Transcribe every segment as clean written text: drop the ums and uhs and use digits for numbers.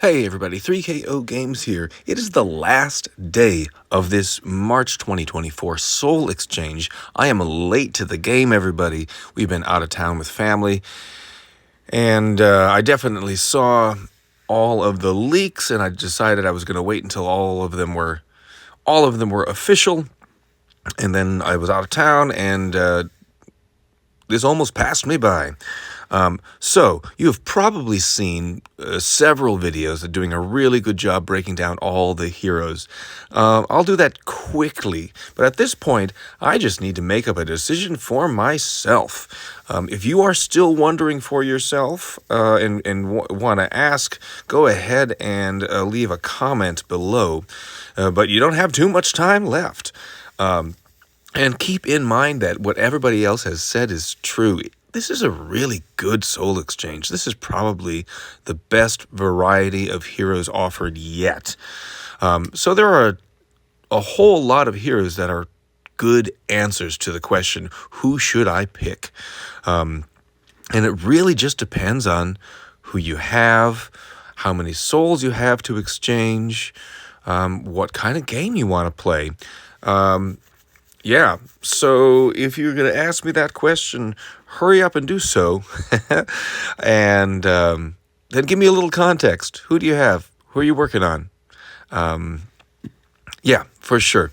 Hey everybody, 3KO Games here. It is the last day of this March 2024 Soul Exchange. I am late to the game, everybody. We've been out of town with family, and I definitely saw all of the leaks, and I decided I was going to wait until all of them were official, and then I was out of town, and this almost passed me by. So you have probably seen several videos that are doing a really good job breaking down all the heroes. I'll do that quickly, but at this point, I just need to make up a decision for myself. If you are still wondering for yourself and want to ask, go ahead and leave a comment below. But you don't have too much time left. And keep in mind that what everybody else has said is true. This is a really good Soul Exchange. This is probably the best variety of heroes offered yet. So there are a whole lot of heroes that are good answers to the question, who should I pick? And it really just depends on who you have, how many souls you have to exchange, what kind of game you want to play. Yeah, so if you're going to ask me that question, hurry up and do so. And then give me a little context. Who do you have? Who are you working on? Yeah, for sure.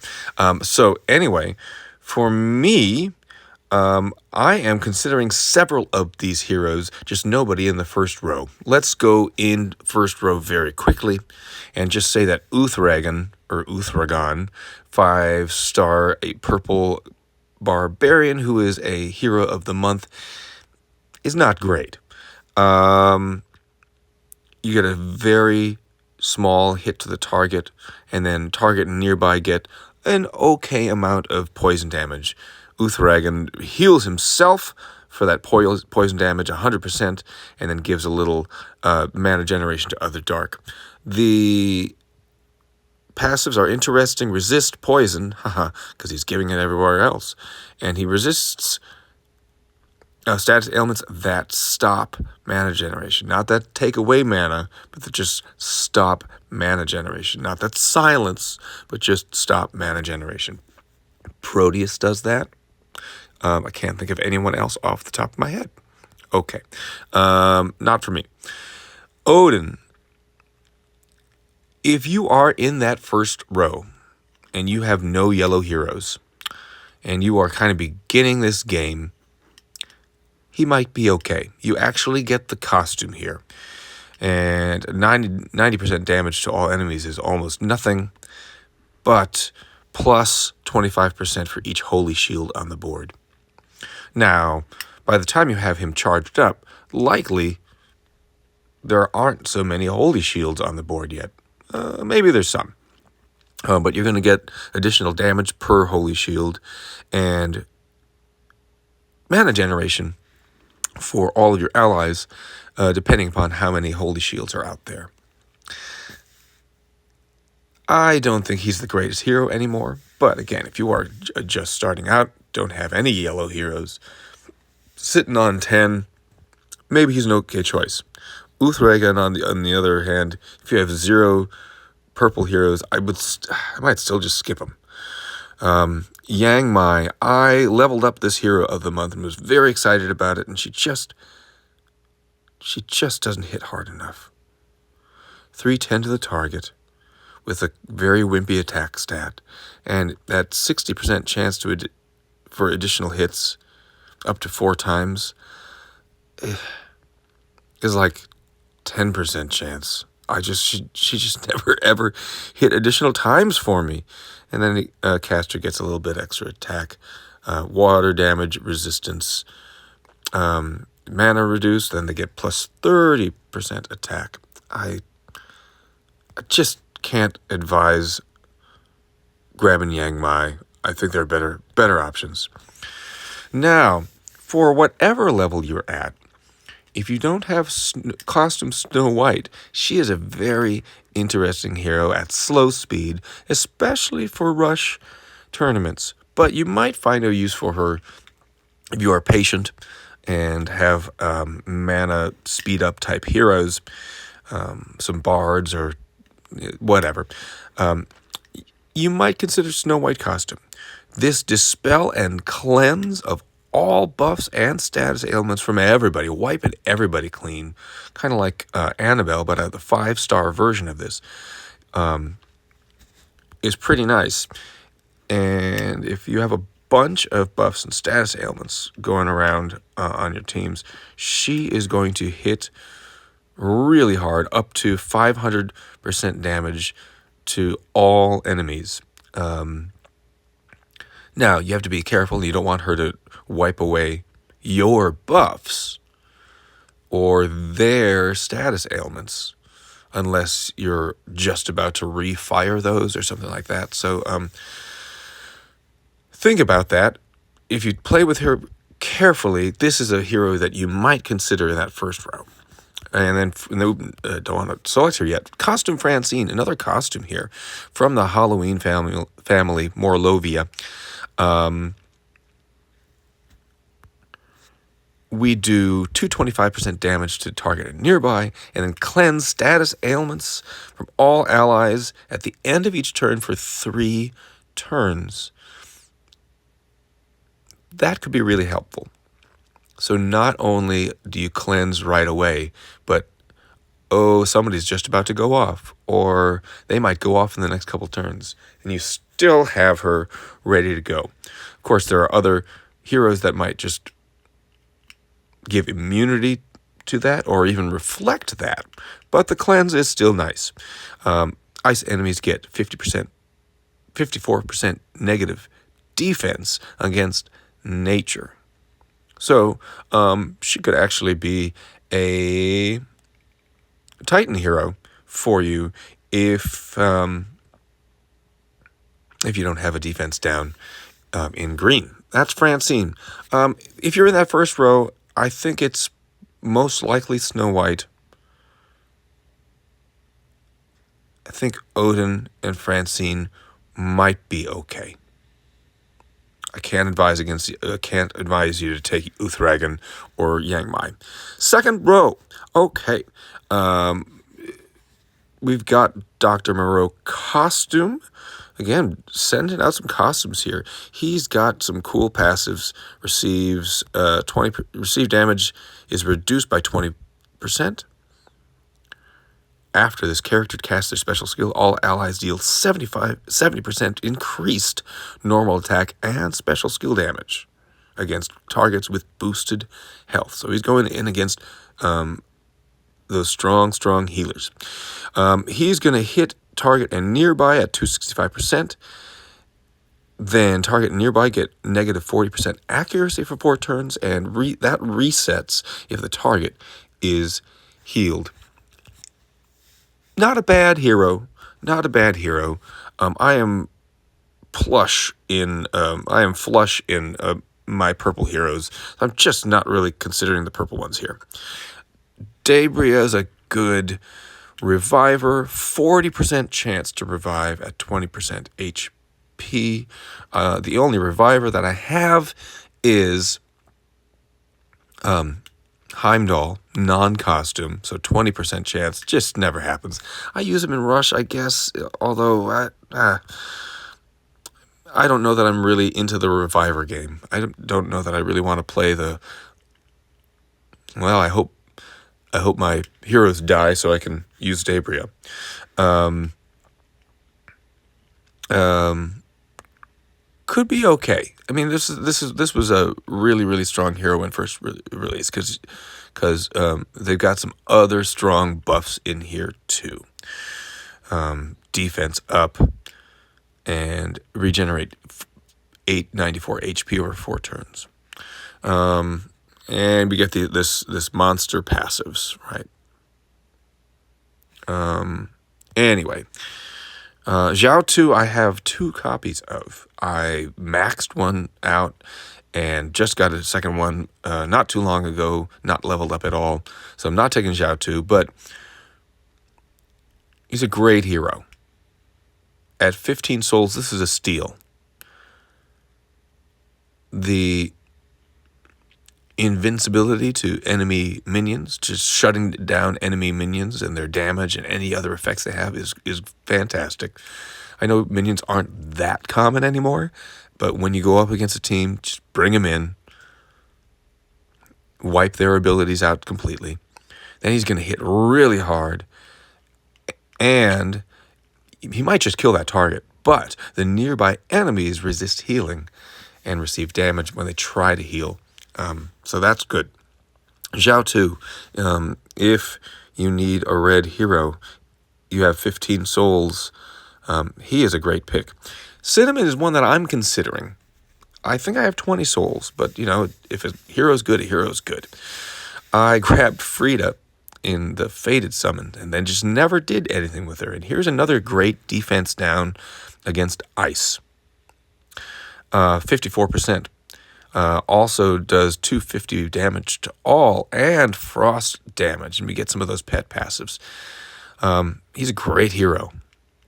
So anyway, for me, I am considering several of these heroes, just nobody in the first row. Let's go in first row very quickly and just say that Uthragan, or Uthragan, 5-star, a purple barbarian who is a hero of the month, is not great. You get a very small hit to the target, and then target and nearby get an okay amount of poison damage. Uthragan heals himself for that poison damage 100%, and then gives a little mana generation to other dark. The passives are interesting. Resist poison, haha, because he's giving it everywhere else. And he resists status ailments that stop mana generation. Not that take away mana, but that just stop mana generation. Not that silence, but just stop mana generation. Proteus does that. I can't think of anyone else off the top of my head. Okay. Not for me. Odin. If you are in that first row and you have no yellow heroes and you are kind of beginning this game, he might be okay. You actually get the costume here. And 90% damage to all enemies is almost nothing, but plus 25% for each holy shield on the board. Now, by the time you have him charged up, likely there aren't so many holy shields on the board yet. Maybe there's some. But you're going to get additional damage per holy shield and mana generation for all of your allies, depending upon how many holy shields are out there. I don't think he's the greatest hero anymore, but again, if you are just starting out, don't have any yellow heroes, sitting on 10, maybe he's an okay choice. Uthragan, on the other hand, if you have 0 purple heroes, I might still just skip him. Yang Mai, I leveled up this hero of the month and was very excited about it, and she just doesn't hit hard enough. 310 to the target with a very wimpy attack stat, and that 60% chance for additional hits up to 4 times is like 10% chance. She just never ever hit additional times for me. And then the caster gets a little bit extra attack, water damage, resistance, mana reduced, then they get plus 30% attack. I just can't advise grabbing Yang Mai. I think there are better options. Now, for whatever level you're at, if you don't have costume Snow White, she is a very interesting hero at slow speed, especially for rush tournaments. But you might find a use for her if you are patient and have mana speed up type heroes. some bards or whatever. You might consider Snow White costume. This dispel and cleanse of all buffs and status ailments from everybody, wiping everybody clean, kind of like Annabelle, but the 5-star version of this, is pretty nice. And if you have a bunch of buffs and status ailments going around on your teams, she is going to hit really hard, up to 500% damage to all enemies. Now, you have to be careful. You don't want her to wipe away your buffs or their status ailments unless you're just about to refire those or something like that. So think about that. If you play with her carefully, this is a hero that you might consider in that first round. And then don't want to select her yet. Costume Francine, another costume here from the Halloween family Morlovia. We do 225% damage to target and nearby, and then cleanse status ailments from all allies at the end of each turn for 3 turns. That could be really helpful. So not only do you cleanse right away, but somebody's just about to go off, or they might go off in the next couple turns, and you still have her ready to go. Of course, there are other heroes that might just give immunity to that or even reflect that, but the cleanse is still nice. Ice enemies get 54% negative defense against nature. So she could actually be a Titan hero for you if you don't have a defense down in green. That's Francine. If you're in that first row, I think it's most likely Snow White. I think Odin and Francine might be okay. I can't advise you to take Uthragan or Yang Mai. Second row. Okay. We've got Dr. Moreau costume. Again, sending out some costumes here. He's got some cool passives. Received damage is reduced by 20%. After this character casts their special skill, all allies deal 70% increased normal attack and special skill damage against targets with boosted health. So he's going in against those strong healers. He's going to hit target and nearby at 265%. Then target and nearby get negative 40% accuracy for 4 turns, and that resets if the target is healed. Not a bad hero. I am flush in my purple heroes. I'm just not really considering the purple ones here. Debria is a good reviver. 40% chance to revive at 20% HP. The only reviver that I have is Heimdall, non-costume, so 20% chance. Just never happens. I use him in Rush, I guess, although I don't know that I'm really into the reviver game. I don't know that I really want to play I hope my heroes die so I can use Debria. Could be okay. I mean, this was a really strong hero when first released because they've got some other strong buffs in here too. Defense up and regenerate 894 HP over 4 turns. And we get this monster passives, right? Anyway. Zhao 2, I have 2 copies of. I maxed one out and just got a second one not too long ago, not leveled up at all. So I'm not taking Zhao 2, but he's a great hero. At 15 souls, this is a steal. invincibility to enemy minions, just shutting down enemy minions and their damage and any other effects they have is fantastic. I know minions aren't that common anymore, but when you go up against a team, just bring them in, wipe their abilities out completely. Then he's going to hit really hard, and he might just kill that target, but the nearby enemies resist healing and receive damage when they try to heal. So that's good. Zhao Tu, if you need a red hero, you have 15 souls. He is a great pick. Cinnamon is one that I'm considering. I think I have 20 souls, but if a hero's good, a hero's good. I grabbed Frida in the Fated Summon and then just never did anything with her. And here's another great defense down against ice. 54%. Also does 250 damage to all and frost damage, and we get some of those pet passives. He's a great hero.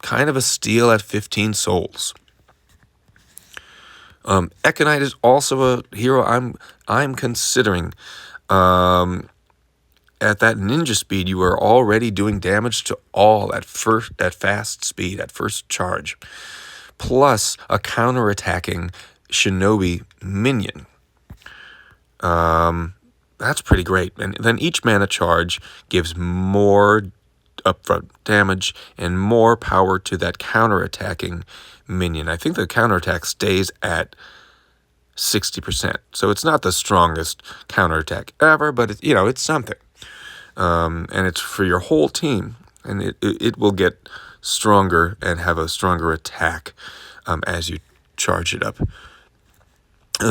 Kind of a steal at 15 souls. Econite is also a hero I'm considering. At that ninja speed, you are already doing damage to all at fast speed, at first charge. Plus a counter-attacking shinobi minion. That's pretty great. And then each mana charge gives more upfront damage and more power to that counter-attacking minion. I think the counterattack stays at 60%. So it's not the strongest counterattack ever, but it's something. And it's for your whole team, and it will get stronger and have a stronger attack as you charge it up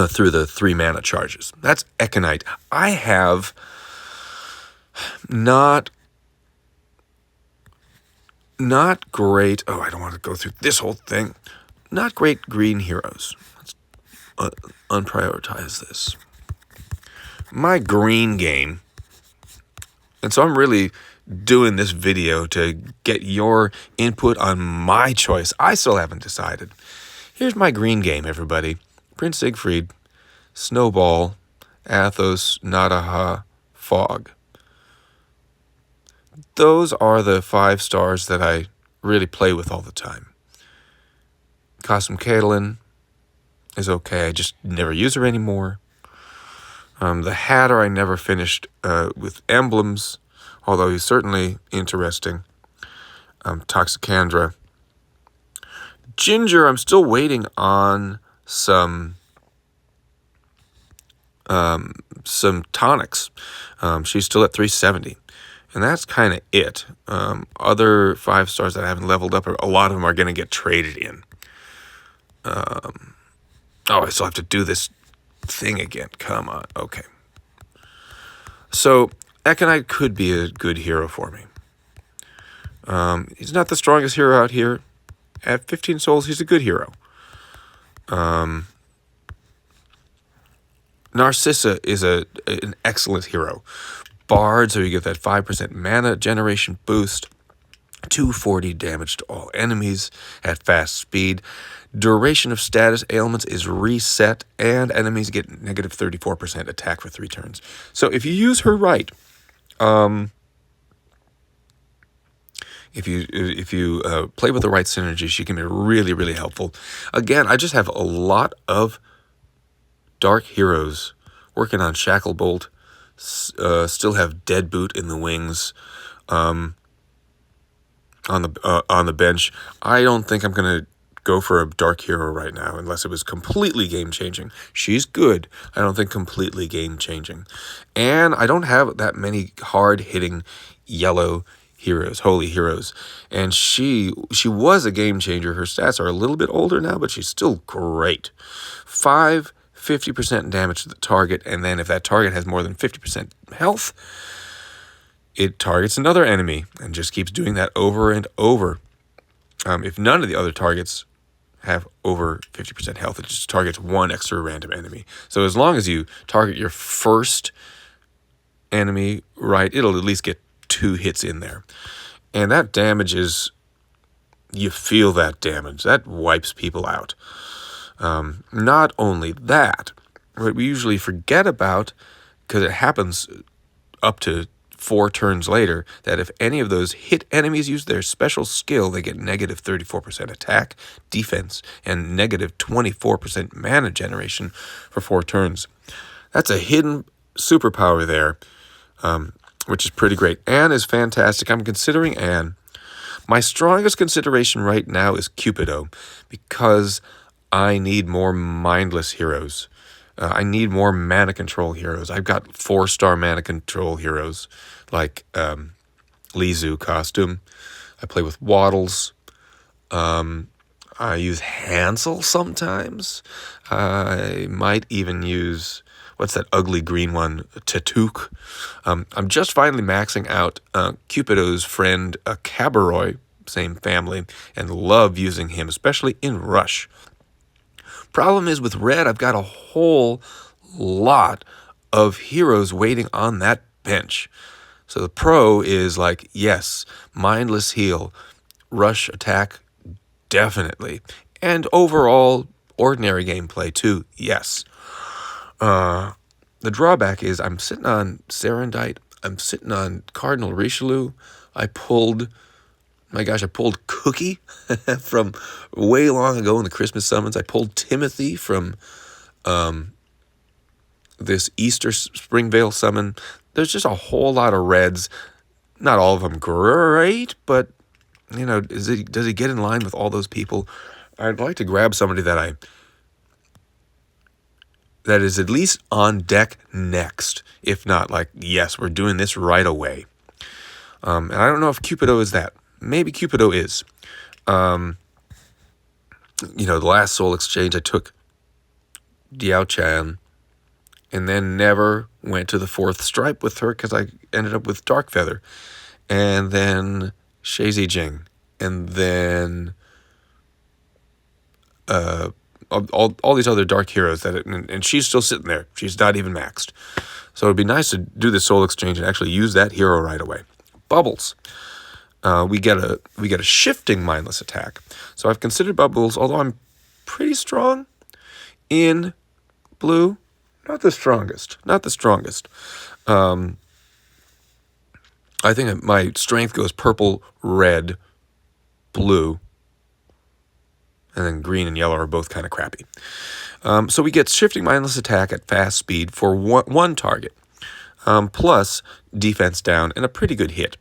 through the 3 mana charges. That's Econite. I have not great. Oh, I don't want to go through this whole thing. Not great green heroes. Let's unprioritize this. My green game. And so I'm really doing this video to get your input on my choice. I still haven't decided. Here's my green game, everybody. Prince Siegfried, Snowball, Athos, Nadaha, Fog. Those are the 5 stars that I really play with all the time. Cosm Caitlin is okay. I just never use her anymore. The Hatter I never finished with emblems, although he's certainly interesting. Toxicandra. Ginger, I'm still waiting on some tonics. She's still at 370. And that's kind of it. Other 5 stars that I haven't leveled up, a lot of them are going to get traded in. I still have to do this thing again. Come on. Okay. So, Econite could be a good hero for me. He's not the strongest hero out here. At 15 souls, he's a good hero. Narcissa is an excellent hero. Bard, so you get that 5% mana generation boost. 240 damage to all enemies at fast speed. Duration of status ailments is reset, and enemies get negative 34% attack for 3 turns. So if you use her right, if you play with the right synergy, she can be really, really helpful. Again, I just have a lot of dark heroes working on Shacklebolt. Still have Deadboot in the wings. On the bench. I don't think I'm going to go for a dark hero right now unless it was completely game-changing. She's good. I don't think completely game-changing. And I don't have that many hard-hitting yellow heroes, holy heroes. And she was a game-changer. Her stats are a little bit older now, but she's still great. 50% damage to the target, and then if that target has more than 50% health, it targets another enemy and just keeps doing that over and over. If none of the other targets have over 50% health, it just targets one extra random enemy. So as long as you target your first enemy right, it'll at least get 2 hits in there. And that damage is, you feel that damage. That wipes people out. Not only that, what we usually forget about because it happens up to 4 turns later that if any of those hit enemies use their special skill, they get negative 34% attack, defense, and negative 24% mana generation for 4 turns. That's a hidden superpower there, which is pretty great. Anne is fantastic. I'm considering Anne. My strongest consideration right now is Cupido, because I need more mindless heroes. I need more mana control heroes. I've got 4-star mana control heroes like Lizu costume. I play with Waddles. I use Hansel sometimes. I might even use, what's that ugly green one, Tatook. I'm just finally maxing out Cupido's friend Cabaroy, same family, and love using him, especially in Rush. Problem is with Red, I've got a whole lot of heroes waiting on that bench. So the pro is like, yes, mindless heal, rush attack, definitely. And overall, ordinary gameplay too, yes. The drawback is I'm sitting on Serendite, I'm sitting on Cardinal Richelieu. I pulled Cookie from way long ago in the Christmas summons. I pulled Timothy from this Easter Springvale summon. There's just a whole lot of reds. Not all of them great, but does he get in line with all those people? I'd like to grab somebody that is at least on deck next. If not, like, yes, we're doing this right away. And I don't know if Cupido is that. Maybe Cupido is. The last Soul Exchange, I took Diao Chan and then never went to the 4th stripe with her because I ended up with Dark Feather. And then Xie Zijing. And then all these other dark heroes and she's still sitting there. She's not even maxed. So it'd be nice to do the Soul Exchange and actually use that hero right away. Bubbles. We get a shifting mindless attack. So I've considered Bubbles, although I'm pretty strong in blue, not the strongest. I think my strength goes purple, red, blue, and then green and yellow are both kind of crappy. So we get shifting mindless attack at fast speed for one target, plus defense down and a pretty good hit.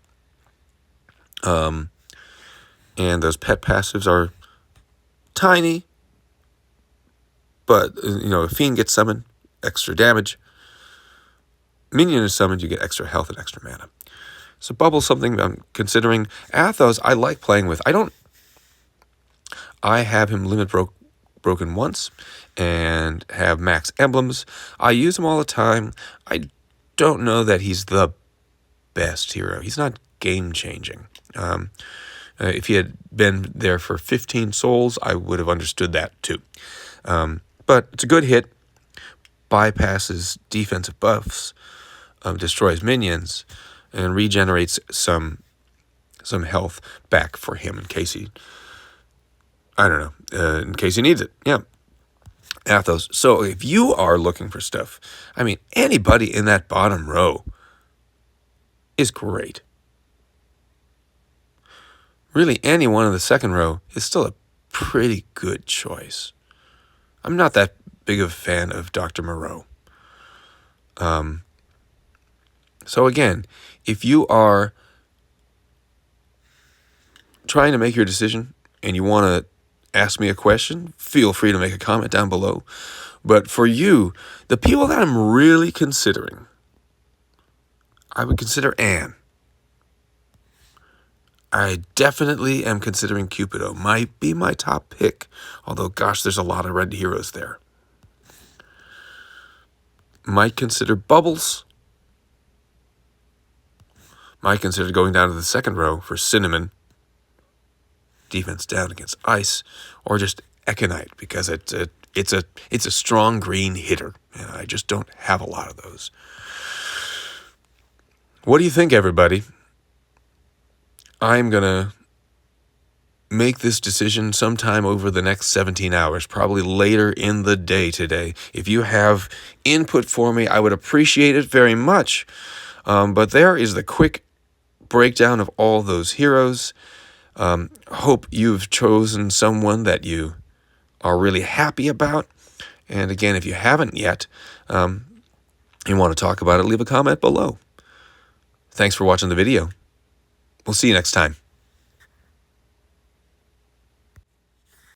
And those pet passives are tiny, but if Fiend gets summoned, extra damage. Minion is summoned, you get extra health and extra mana. So Bubble's something I'm considering. Athos, I like playing with. I have him limit broken once and have max emblems. I use him all the time. I don't know that he's the best hero. He's not game-changing. If he had been there for 15 souls, I would have understood that too. But it's a good hit. Bypasses defensive buffs, destroys minions, and regenerates some health back for him in case he needs it. Yeah. Athos. So if you are looking for stuff, anybody in that bottom row is great. Really, anyone in the second row is still a pretty good choice. I'm not that big of a fan of Dr. Moreau. So again, if you are trying to make your decision and you want to ask me a question, feel free to make a comment down below. But for you, the people that I'm really considering, I would consider Anne. I definitely am considering Cupido. Might be my top pick, although, gosh, there's a lot of red heroes there. Might consider Bubbles. Might consider going down to the second row for Cinnamon. Defense down against ice, or just Econite because it's a strong green hitter, and I just don't have a lot of those. What do you think, everybody? I'm gonna make this decision sometime over the next 17 hours, probably later in the day today. If you have input for me, I would appreciate it very much. But there is the quick breakdown of all those heroes. Hope you've chosen someone that you are really happy about. And again, if you haven't yet, and want to talk about it, leave a comment below. Thanks for watching the video. We'll see you next time.